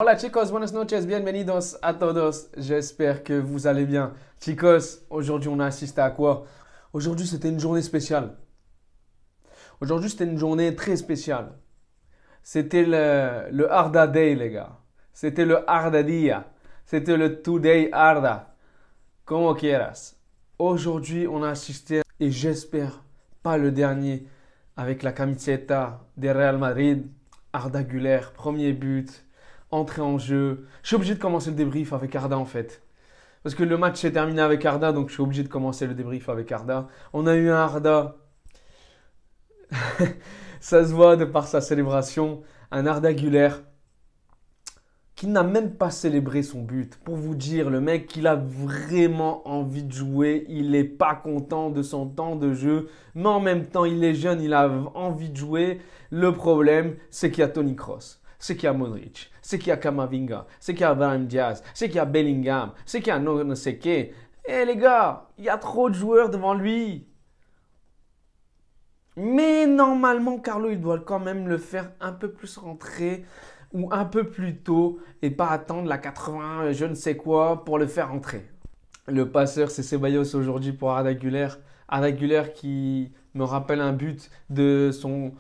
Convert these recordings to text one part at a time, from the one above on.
Hola chicos, buenas noches, bienvenidos a todos. J'espère que vous allez bien. Chicos, aujourd'hui on a assisté à quoi? Aujourd'hui c'était une journée spéciale. Aujourd'hui c'était une journée très spéciale. C'était le Arda Day les gars. C'était le Arda Dia. C'était le Today Arda. Como quieras. Aujourd'hui on a assisté et j'espère pas le dernier avec la camiseta de Real Madrid. Arda Güler, premier but. Entrée en jeu. Je suis obligé de commencer le débrief avec Arda en fait. Parce que le match s'est terminé avec Arda, donc je suis obligé de commencer le débrief avec Arda. On a eu un Arda, ça se voit de par sa célébration, un Arda Güler qui n'a même pas célébré son but. Pour vous dire, le mec, il a vraiment envie de jouer, il n'est pas content de son temps de jeu, mais en même temps, il est jeune, il a envie de jouer. Le problème, c'est qu'il y a Toni Kroos. C'est qu'il y a Modric, c'est qu'il y a Camavinga, c'est qu'il y a Brahim Diaz, c'est qu'il y a Bellingham, c'est qu'il y a no sais qui. Eh les gars, il y a trop de joueurs devant lui. Mais normalement, Carlo, il doit quand même le faire un peu plus rentrer ou un peu plus tôt et pas attendre la 80 je ne sais quoi pour le faire rentrer. Le passeur, c'est Ceballos aujourd'hui pour Arda Güler. Arda Güler qui me rappelle un but de son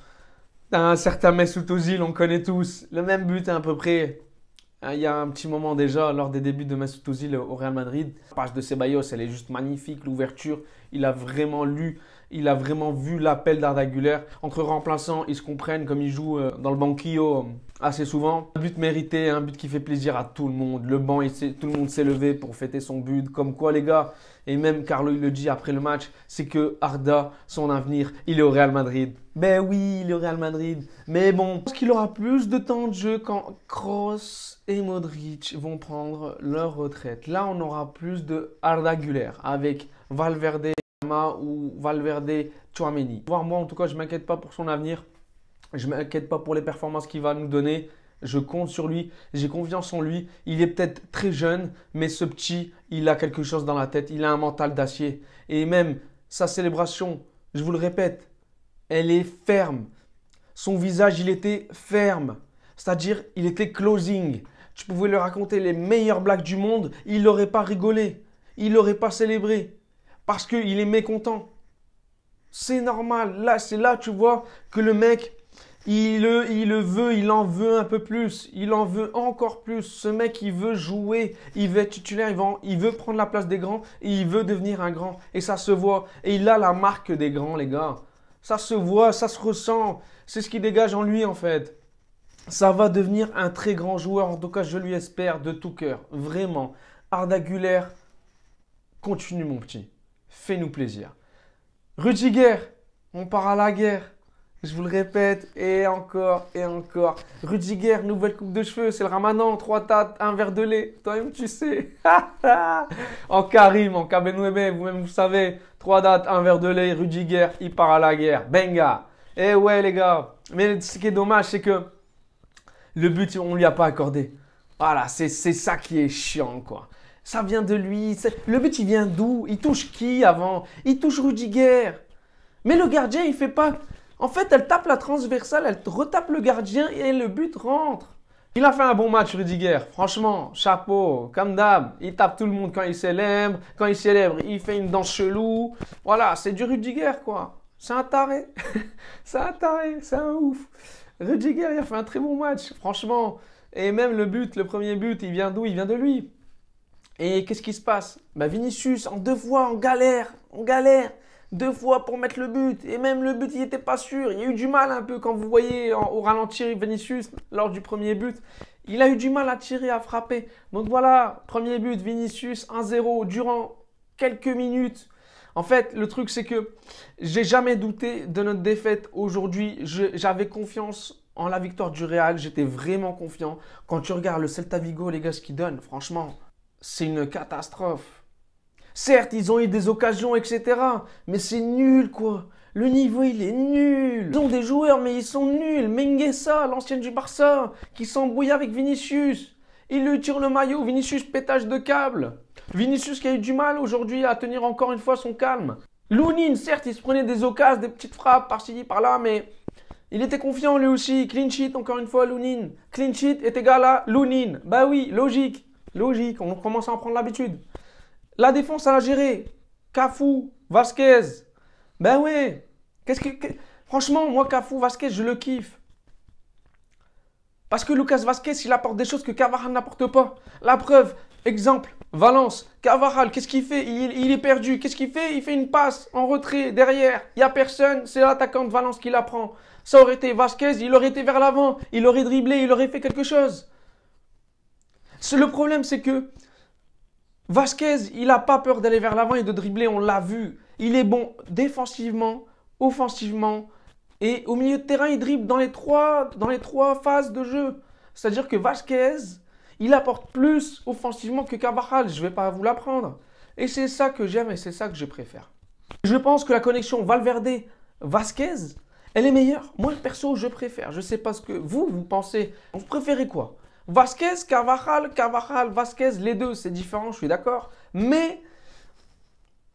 un certain Mesut Özil, on connaît tous. Le même but à peu près. Il y a un petit moment déjà, lors des débuts de Mesut Özil au Real Madrid. La page de Ceballos, elle est juste magnifique. L'ouverture, il a vraiment lu, il a vraiment vu l'appel d'Arda Güler. Entre remplaçants, ils se comprennent comme ils jouent dans le banquillo assez souvent. Un but mérité, un but qui fait plaisir à tout le monde. Le banc, tout le monde s'est levé pour fêter son but. Comme quoi, les gars, et même Carlo, il le dit après le match, c'est que Arda, son avenir, il est au Real Madrid. Ben oui, il est au Real Madrid. Mais bon, je pense qu'il aura plus de temps de jeu quand Kroos et Modric vont prendre leur retraite. Là, on aura plus de Arda Güler avec Valverde ou Valverde Tchouaméni. Moi, en tout cas, je ne m'inquiète pas pour son avenir. Je ne m'inquiète pas pour les performances qu'il va nous donner. Je compte sur lui, j'ai confiance en lui. Il est peut-être très jeune, mais ce petit, il a quelque chose dans la tête. Il a un mental d'acier. Et même sa célébration, je vous le répète, elle est ferme. Son visage, il était ferme. C'est-à-dire, il était closing. Tu pouvais lui raconter les meilleures blagues du monde, il n'aurait pas rigolé. Il n'aurait pas célébré. Parce qu'il est mécontent. C'est normal. Là, c'est là, tu vois, que le mec, il le veut, il en veut un peu plus. Il en veut encore plus. Ce mec, il veut jouer. Il veut être titulaire. Il veut prendre la place des grands. Et il veut devenir un grand. Et ça se voit. Et il a la marque des grands, les gars. Ça se voit, ça se ressent. C'est ce qui dégage en lui, en fait. Ça va devenir un très grand joueur. En tout cas, je lui espère de tout cœur. Vraiment. Arda Güler, continue, mon petit. Fais-nous plaisir. Rudiger, on part à la guerre. Je vous le répète, et encore, et encore. Rudiger, nouvelle coupe de cheveux, c'est le ramadan, 3 tates, un verre de lait. Toi-même, tu sais. En Karim, en Kabenwebe, vous-même, vous savez. 3 dates, un verre de lait, Rudiger, il part à la guerre. Benga. Eh ouais, les gars. Mais ce qui est dommage, c'est que le but, on ne lui a pas accordé. Voilà, c'est ça qui est chiant, quoi. Ça vient de lui. Le but, il vient d'où? Il touche qui avant? Il touche Rudiger. Mais le gardien, il fait pas. En fait, elle tape la transversale, elle retape le gardien et le but rentre. Il a fait un bon match, Rudiger. Franchement, chapeau, comme d'hab. Il tape tout le monde quand il célèbre. Quand il célèbre, il fait une danse chelou. Voilà, c'est du Rudiger, quoi. C'est un taré. C'est un taré, c'est un ouf. Rudiger, il a fait un très bon match, franchement. Et même le but, le premier but, il vient d'où? Il vient de lui. Et qu'est-ce qui se passe? Bah Vinicius, en 2 fois, en galère. 2 fois pour mettre le but. Et même le but, il n'était pas sûr. Il a eu du mal un peu quand vous voyez au ralenti Vinicius lors du premier but. Il a eu du mal à tirer, à frapper. Donc voilà, premier but, Vinicius, 1-0 durant quelques minutes. En fait, le truc, c'est que j'ai jamais douté de notre défaite aujourd'hui. J'avais confiance en la victoire du Real. J'étais vraiment confiant. Quand tu regardes le Celta Vigo, les gars, ce qu'ils donnent, franchement, c'est une catastrophe. Certes, ils ont eu des occasions, etc. Mais c'est nul, quoi. Le niveau, il est nul. Ils ont des joueurs, mais ils sont nuls. Menguesa, l'ancienne du Barça, qui s'embrouille avec Vinicius. Il lui tire le maillot. Vinicius, pétage de câble. Vinicius qui a eu du mal aujourd'hui à tenir encore une fois son calme. Lounine, certes, il se prenait des occasions, des petites frappes par-ci, par-là, mais Il était confiant lui aussi. Clean sheet, encore une fois, Lunin. Clean sheet est égal à Lunin. Bah oui, logique. Logique, on commence à en prendre l'habitude. La défense, elle a géré. Cafu, Vasquez. Ben ouais. Franchement, moi, Cafu, Vasquez, je le kiffe. Parce que Lucas Vasquez, il apporte des choses que Carvajal n'apporte pas. La preuve, exemple, Valence, Carvajal, qu'est-ce qu'il fait? Il est perdu. Qu'est-ce qu'il fait? Il fait une passe en retrait, derrière. Il n'y a personne, c'est l'attaquant de Valence qui la prend. Ça aurait été Vasquez, il aurait été vers l'avant. Il aurait dribblé, il aurait fait quelque chose. Le problème, c'est que Vasquez, il n'a pas peur d'aller vers l'avant et de dribbler, on l'a vu. Il est bon défensivement, offensivement. Et au milieu de terrain, il dribble dans les trois phases de jeu. C'est-à-dire que Vasquez, il apporte plus offensivement que Carvajal. Je ne vais pas vous l'apprendre. Et c'est ça que j'aime et c'est ça que je préfère. Je pense que la connexion Valverde-Vasquez, elle est meilleure. Moi, perso, je préfère. Je ne sais pas ce que vous pensez. Vous préférez quoi? Vasquez, Carvajal, Vasquez, les deux, c'est différent, je suis d'accord. Mais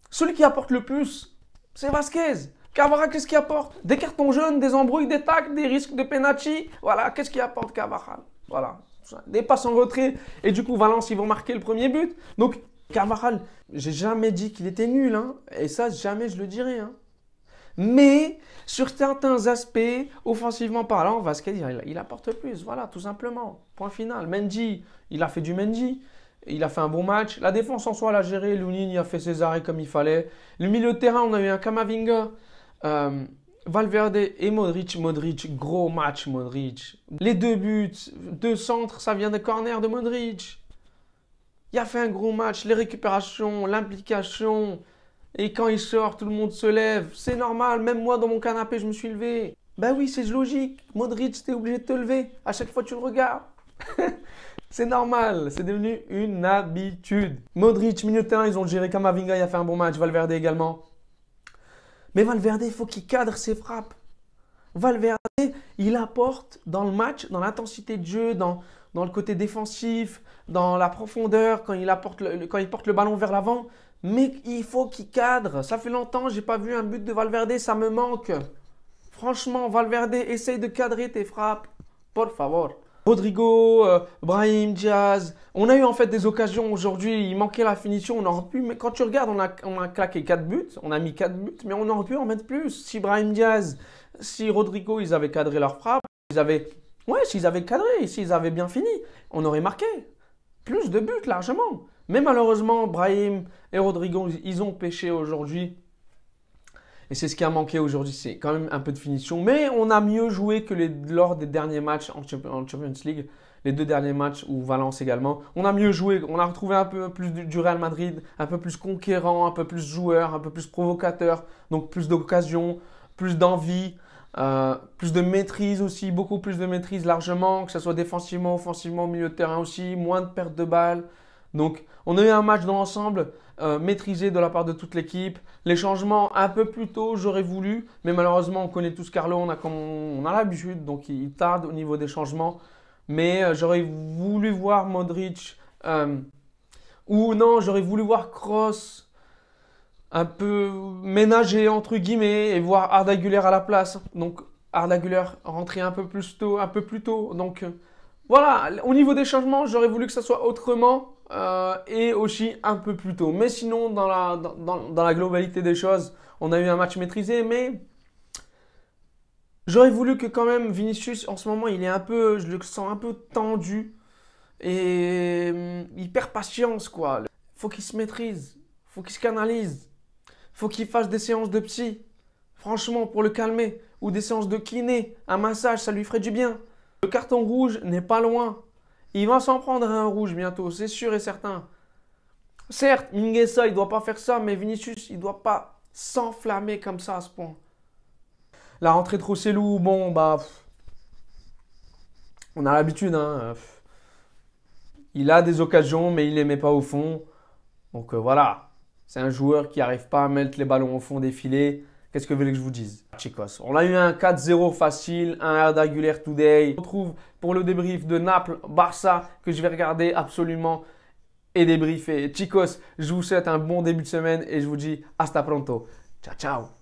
celui qui apporte le plus, c'est Vasquez. Carvajal, qu'est-ce qu'il apporte? Des cartons jaunes, des embrouilles, des tacles, des risques de penalty. Voilà, qu'est-ce qu'il apporte Carvajal? Voilà, des passes en retrait. Et du coup, Valence, ils vont marquer le premier but. Donc, Carvajal, j'ai jamais dit qu'il était nul. Hein, et ça, jamais je le dirai. Hein. Mais, sur certains aspects, offensivement parlant, Vasquez, il apporte plus. Voilà, tout simplement. Point final. Mendy, il a fait du Mendy. Il a fait un bon match. La défense en soi, elle a géré. Lunin, il a fait ses arrêts comme il fallait. Le milieu de terrain, on a eu un Camavinga. Valverde et Modric. Modric, gros match Modric. Les deux buts, deux centres, ça vient des corners de Modric. Il a fait un gros match. Les récupérations, l'implication. Et quand il sort, tout le monde se lève. C'est normal, même moi dans mon canapé, je me suis levé. Ben oui, c'est logique. Modric, t'es obligé de te lever. À chaque fois, tu le regardes. C'est normal, c'est devenu une habitude. Modric, milieu de terrain, ils ont géré. Camavinga, il a fait un bon match. Valverde également. Mais Valverde, il faut qu'il cadre ses frappes. Valverde, il apporte dans le match, dans l'intensité de jeu, dans le côté défensif, dans la profondeur, quand il porte le ballon vers l'avant. Mais il faut qu'il cadre. Ça fait longtemps, je n'ai pas vu un but de Valverde, ça me manque. Franchement, Valverde, essaye de cadrer tes frappes. Por favor. Rodrigo, Brahim Diaz. On a eu en fait des occasions aujourd'hui. Il manquait la finition. On aurait pu, mais quand tu regardes, on a claqué 4 buts. On a mis 4 buts, mais on aurait pu en mettre plus. Si Brahim Diaz, si Rodrigo, ils avaient cadré leur frappe, s'ils avaient cadré, s'ils avaient bien fini, on aurait marqué plus de buts largement. Mais malheureusement, Brahim et Rodrigo, ils ont pêché aujourd'hui. Et c'est ce qui a manqué aujourd'hui, c'est quand même un peu de finition. Mais on a mieux joué que lors des derniers matchs en Champions League. Les 2 derniers matchs, ou Valence également. On a mieux joué, on a retrouvé un peu plus du Real Madrid, un peu plus conquérant, un peu plus joueur, un peu plus provocateur. Donc plus d'occasions, plus d'envie, plus de maîtrise aussi, beaucoup plus de maîtrise largement. Que ce soit défensivement, offensivement, au milieu de terrain aussi, moins de pertes de balles. Donc on a eu un match dans l'ensemble maîtrisé de la part de toute l'équipe. Les changements un peu plus tôt, j'aurais voulu. Mais malheureusement, on connaît tous Carlo, on a l'habitude. Donc il tarde au niveau des changements. Mais j'aurais voulu voir Modric. J'aurais voulu voir Kroos un peu ménager entre guillemets. Et voir Arda Güler à la place. Donc Arda Güler rentrer un peu plus tôt. Donc voilà, au niveau des changements, j'aurais voulu que ça soit autrement. Et aussi un peu plus tôt. Mais sinon, dans la globalité des choses, on a eu un match maîtrisé, mais j'aurais voulu que quand même Vinicius, en ce moment, je le sens un peu tendu et il perd patience, quoi. Faut qu'il se maîtrise, faut qu'il se canalise, faut qu'il fasse des séances de psy, franchement, pour le calmer, ou des séances de kiné, un massage, ça lui ferait du bien. Le carton rouge n'est pas loin. Il va s'en prendre un rouge bientôt, c'est sûr et certain. Certes, Mingueza, il ne doit pas faire ça, mais Vinicius, il ne doit pas s'enflammer comme ça à ce point. La rentrée de Rossellou, bon, on a l'habitude. Hein, il a des occasions, mais il ne les met pas au fond. Donc voilà, c'est un joueur qui n'arrive pas à mettre les ballons au fond des filets. Qu'est-ce que vous voulez que je vous dise? Chicos, on a eu un 4-0 facile, un Arda Güler today. On se retrouve pour le débrief de Naples-Barça que je vais regarder absolument et débriefer. Chicos, je vous souhaite un bon début de semaine et je vous dis hasta pronto. Ciao, ciao.